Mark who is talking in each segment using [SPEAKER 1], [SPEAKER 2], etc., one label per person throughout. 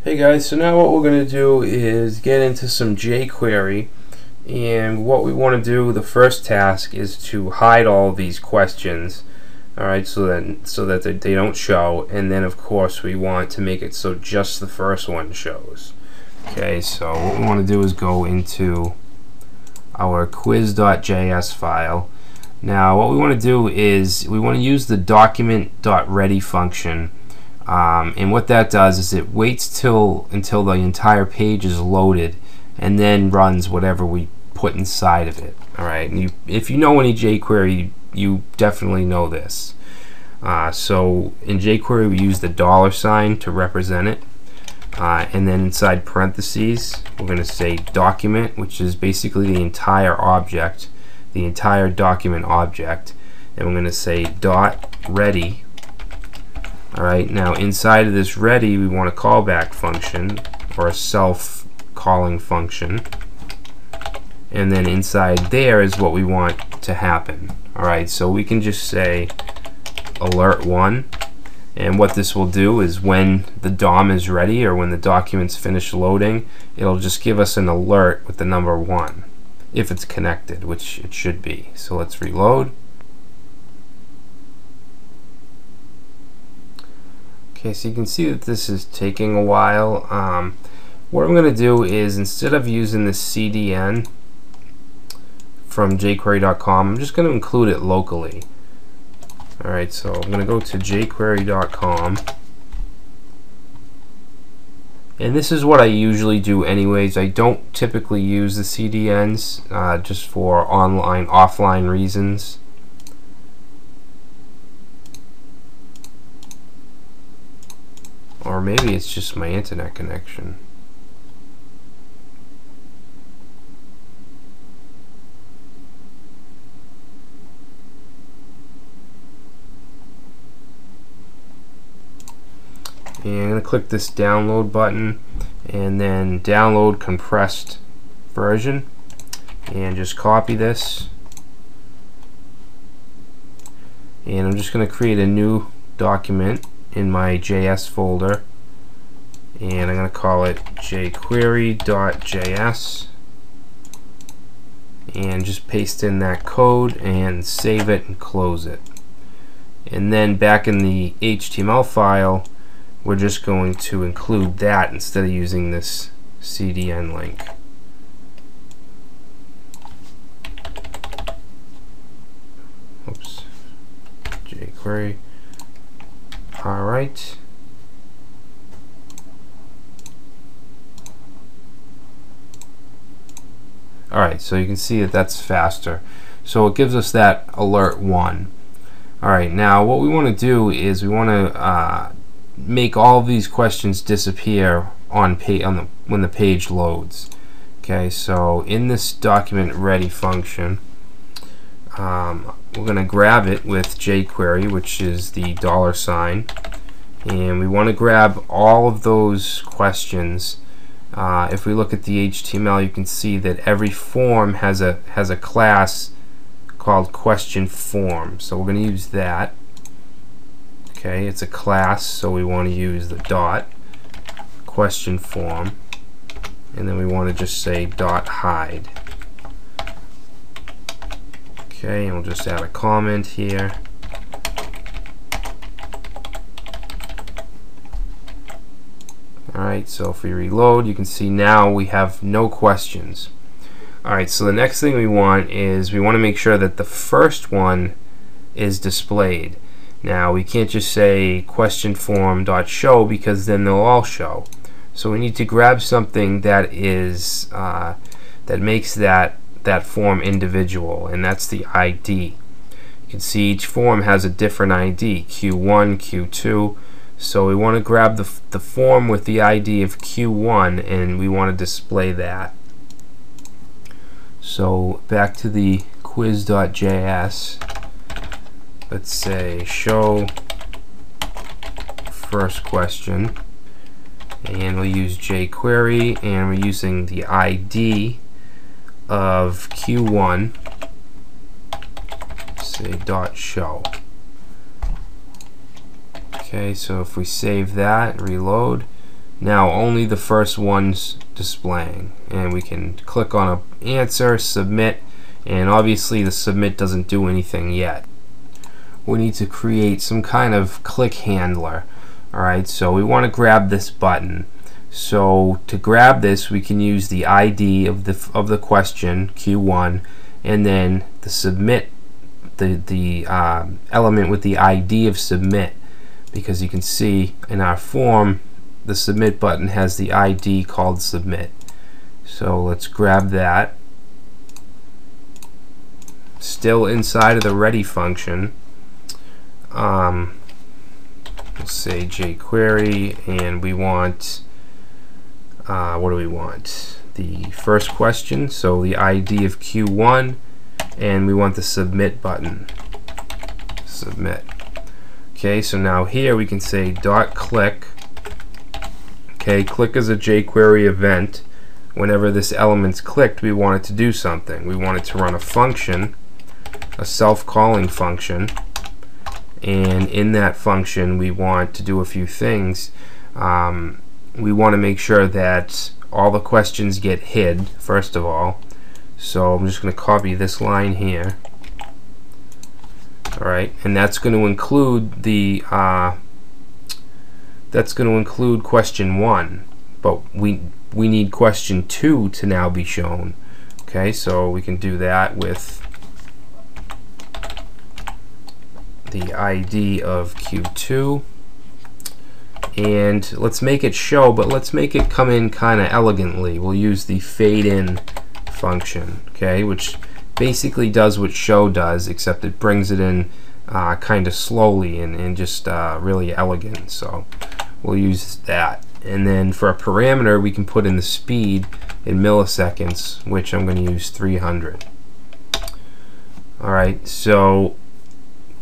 [SPEAKER 1] Hey guys, so now what we're going to do is get into some jQuery, and what we want to do, the first task, is to hide all of these questions, alright, so that they don't show, and then of course we want to make it so just the first one shows. Okay, so what we want to do is go into our quiz.js file. Now what we want to do is we want to use the document.ready function. And what that does is it waits until the entire page is loaded and then runs whatever we put inside of it. Alright, and if you know any jQuery, you definitely know this. So in jQuery we use the $sign to represent it, and then inside parentheses we're going to say document, which is basically the entire object, the entire document object, and we're going to say .ready. Alright, now inside of this ready we want a callback function or a self-calling function, and then inside there is what we want to happen. Alright, so we can just say alert1, and what this will do is when the DOM is ready or when the document's finished loading, it'll just give us an alert with the number 1 if it's connected, which it should be. So let's reload. Okay, so you can see that this is taking a while. What I'm going to do is, instead of using the CDN from JQuery.com, I'm just going to include it locally. Alright, so I'm going to go to JQuery.com, and this is what I usually do anyways. I don't typically use the CDNs just for offline reasons. Or maybe it's just my internet connection. And I'm going to click this download button and then download compressed version, and just copy this, and I'm just going to create a new document in my JS folder, and I'm going to call it jQuery.js, and just paste in that code and save it and close it. And then back in the HTML file we're just going to include that instead of using this CDN link. Oops. jQuery. Alright. Alright, so you can see that that's faster. So it gives us that alert 1. Alright, now what we want to do is we want to make all of these questions disappear when the page loads. Okay, so in this document ready function, we're going to grab it with jQuery, which is the $sign, and we want to grab all of those questions. If we look at the HTML, you can see that every form has a class called question form, so we're going to use that. Okay, it's a class, so we want to use the question form, and then we want to just say hide. Okay, and we'll just add a comment here. Alright, so if we reload, you can see now we have no questions. Alright, so the next thing we want is we want to make sure that the first one is displayed. Now we can't just say question form.show, because then they'll all show. So we need to grab something that is that makes that form individual, and that's the ID. You can see each form has a different ID, Q1, Q2. So we want to grab the form with the ID of Q1, and we want to display that. So back to the quiz.js, let's say show first question, and we'll use jQuery, and we're using the ID of Q1, say .show. Okay, so if we save that, reload, Now only the first one's displaying, and we can click on an answer, submit, and obviously the submit doesn't do anything yet. We need to create some kind of click handler. Alright, so we want to grab this button. So to grab this, we can use the ID of the question, Q1, and then the submit, the element with the ID of submit, because you can see in our form the submit button has the ID called submit. So let's grab that. Still inside of the ready function. We'll say jQuery, and we want what do we want? The first question, so the ID of Q1, and we want the submit button. Submit. Okay, so now here we can say .click. Okay, click is a jQuery event. Whenever this element's clicked, we want it to do something. We want it to run a function, a self-calling function, and in that function we want to do a few things. We want to make sure that all the questions get hid, first of all. So I'm just going to copy this line here. Alright, and that's going to include the question 1, but we need question 2 to now be shown. Okay, so we can do that with the ID of Q2, and let's make it show, but let's make it come in kind of elegantly. We'll use the fade in function, okay, which basically does what show does, except it brings it in kind of slowly and just really elegant. So we'll use that, and then for a parameter we can put in the speed in milliseconds, which I'm going to use 300. Alright, so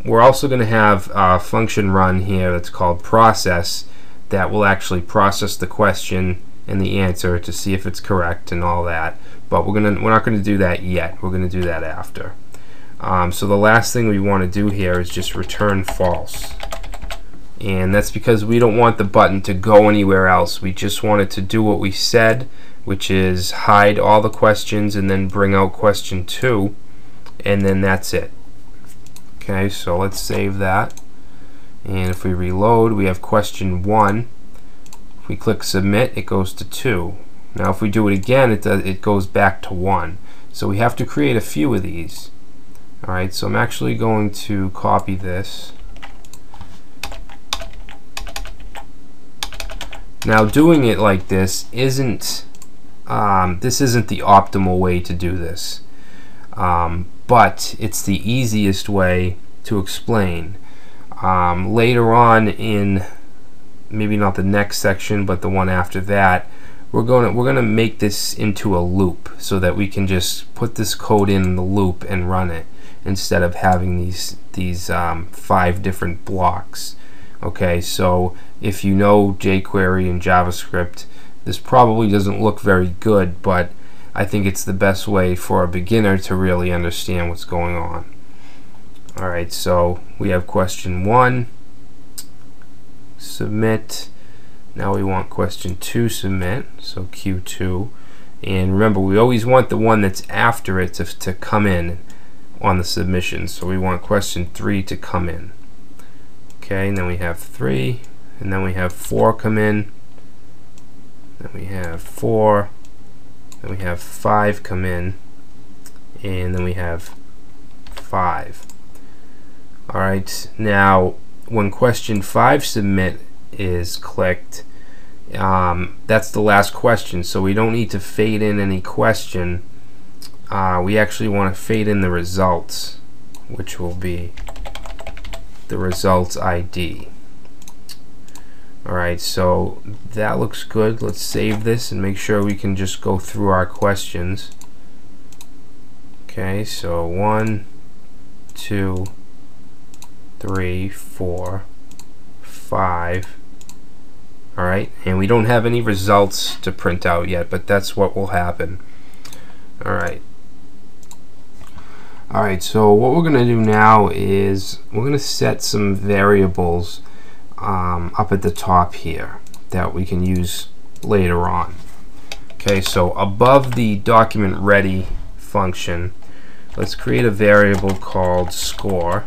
[SPEAKER 1] we're also going to have a function run here that's called process, that will actually process the question and the answer to see if it's correct and all that. But we're not going to do that yet. We're going to do that after. So the last thing we want to do here is just return false, and that's because we don't want the button to go anywhere else. We just want it to do what we said, which is hide all the questions and then bring out question 2, and then that's it. Okay, so let's save that, and if we reload, we have question 1. If we click submit, it goes to 2. Now if we do it again, it goes back to 1. So we have to create a few of these. Alright, so I'm actually going to copy this. Now doing it like this isn't the optimal way to do this, but it's the easiest way to explain. Later on in, maybe not the next section, but the one after that, we're gonna make this into a loop so that we can just put this code in the loop and run it instead of having these 5 different blocks. Okay, so if you know jQuery and JavaScript, this probably doesn't look very good, but I think it's the best way for a beginner to really understand what's going on. Alright, so we have question 1, submit. Now we want question 2 submit, so Q2. And remember, we always want the one that's after it to come in on the submission. So we want question 3 to come in. Okay, and then we have 3, and then we have 4 come in, then we have 4, then we have 5 come in, and then we have 5. Alright, now when question 5 submit is clicked, that's the last question, so we don't need to fade in any question. We actually want to fade in the results, which will be the results ID. Alright, so that looks good. Let's save this and make sure we can just go through our questions. Okay, so 1, 2, 3, 4, 5. Alright, and we don't have any results to print out yet, but that's what will happen. Alright. Alright, so what we're going to do now is we're going to set some variables up at the top here. that we can use later on. Okay, so above the document ready function, let's create a variable called score,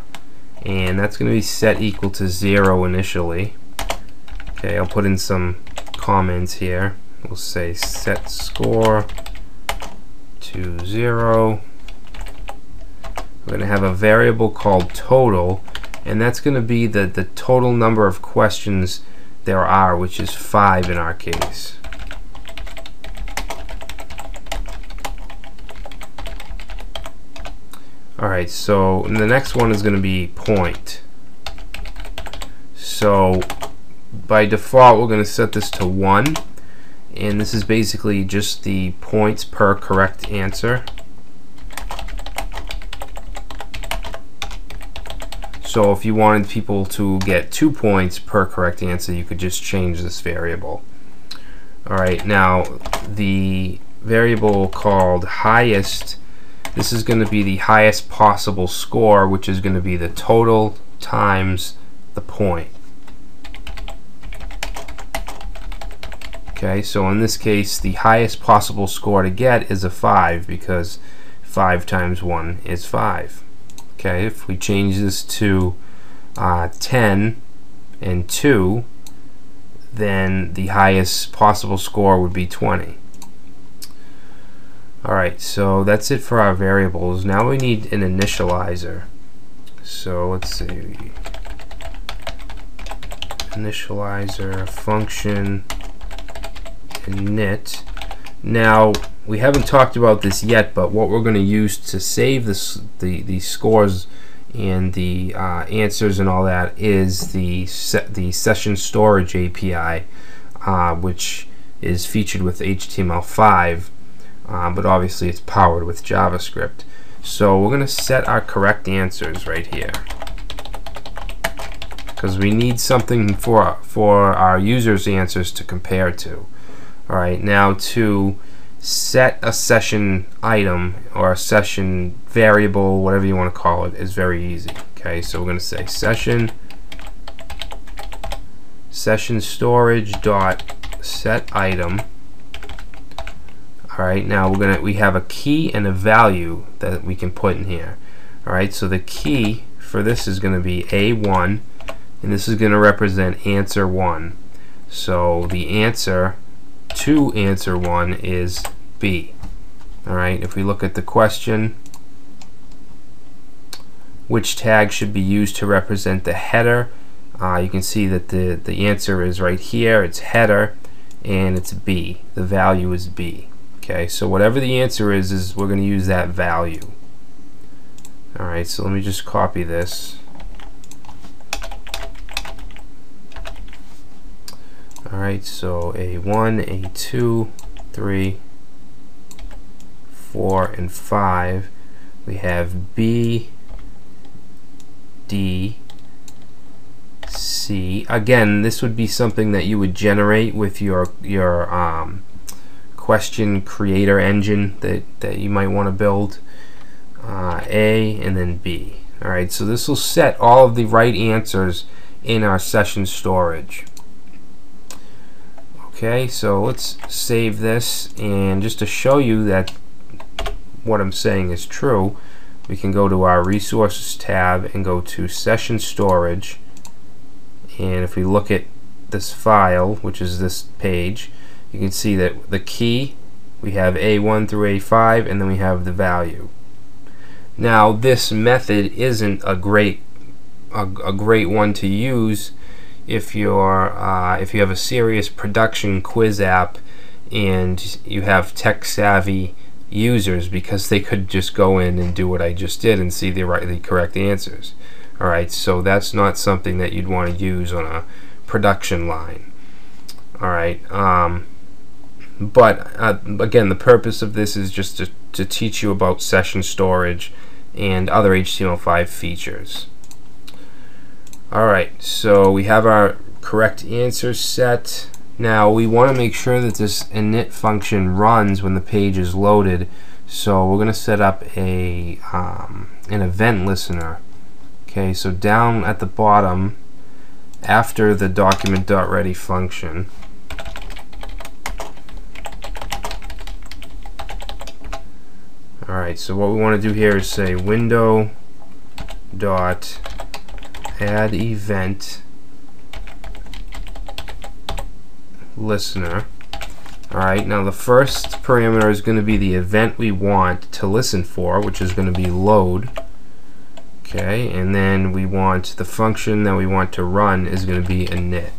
[SPEAKER 1] and that's going to be set equal to 0 initially. Okay, I'll put in some comments here. We'll say set score to 0. We're going to have a variable called total, and that's going to be the total number of questions there are, which is 5 in our case. Alright, so the next one is going to be point. So by default we're going to set this to 1, and this is basically just the points per correct answer. So if you wanted people to get 2 points per correct answer, you could just change this variable. Alright, now the variable called highest, this is going to be the highest possible score, which is going to be the total times the point. Okay, so in this case the highest possible score to get is a 5, because 5 times 1 is 5. Okay, if we change this to 10 and 2, then the highest possible score would be 20. Alright, so that's it for our variables. Now we need an initializer. So let's see. Initializer function init. Now we haven't talked about this yet, but what we're going to use to save the scores and the answers and all that is the session storage API, which is featured with HTML5, but obviously it's powered with JavaScript. So we're going to set our correct answers right here, because we need something for our users' answers to compare to. Alright, now to set a session item or a session variable, whatever you want to call it, is very easy. Okay, so we're going to say session storage dot set item. Alright, now we have a key and a value that we can put in here. Alright, so the key for this is going to be A1, and this is going to represent answer 1. So the answer to answer 1 is B. Alright, if we look at the question, which tag should be used to represent the header, you can see that the answer is right here. It's header, and it's B. The value is B. Okay, so whatever the answer is we're going to use that value. Alright, so let me just copy this. Alright, so A1, A2, 3, 4, and 5. We have B, D, C. Again, this would be something that you would generate with your question creator engine that you might want to build. A and then B. Alright, so this will set all of the right answers in our session storage. Okay, so let's save this, and just to show you that what I'm saying is true, we can go to our resources tab and go to session storage, and if we look at this file, which is this page, you can see that the key, we have A1 through A5, and then we have the value. Now this method isn't a great one to use if you have a serious production quiz app and you have tech savvy users, because they could just go in and do what I just did and see the correct answers. Alright, so that's not something that you'd want to use on a production line. Alright, but again, the purpose of this is just to teach you about session storage and other HTML5 features. Alright, so we have our correct answers set. Now we want to make sure that this init function runs when the page is loaded, so we're going to set up an event listener. Okay, so down at the bottom, after the document.ready function, Alright, so what we want to do here is say window dot add event listener. Alright, now the first parameter is going to be the event we want to listen for, which is going to be load. Okay, and then we want the function that we want to run is going to be init.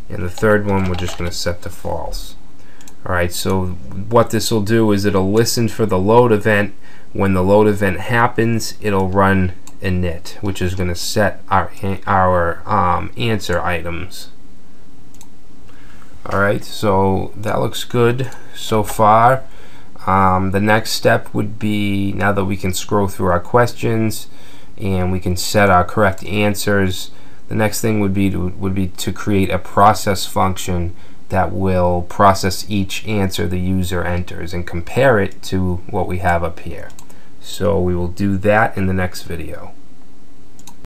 [SPEAKER 1] And the third one we're just going to set to false. Alright, so what this will do is it'll listen for the load event. When the load event happens, it'll run init, which is going to set our answer items. Alright, so that looks good so far. The next step would be, now that we can scroll through our questions and we can set our correct answers, the next thing would be to create a process function that will process each answer the user enters and compare it to what we have up here. So we will do that in the next video.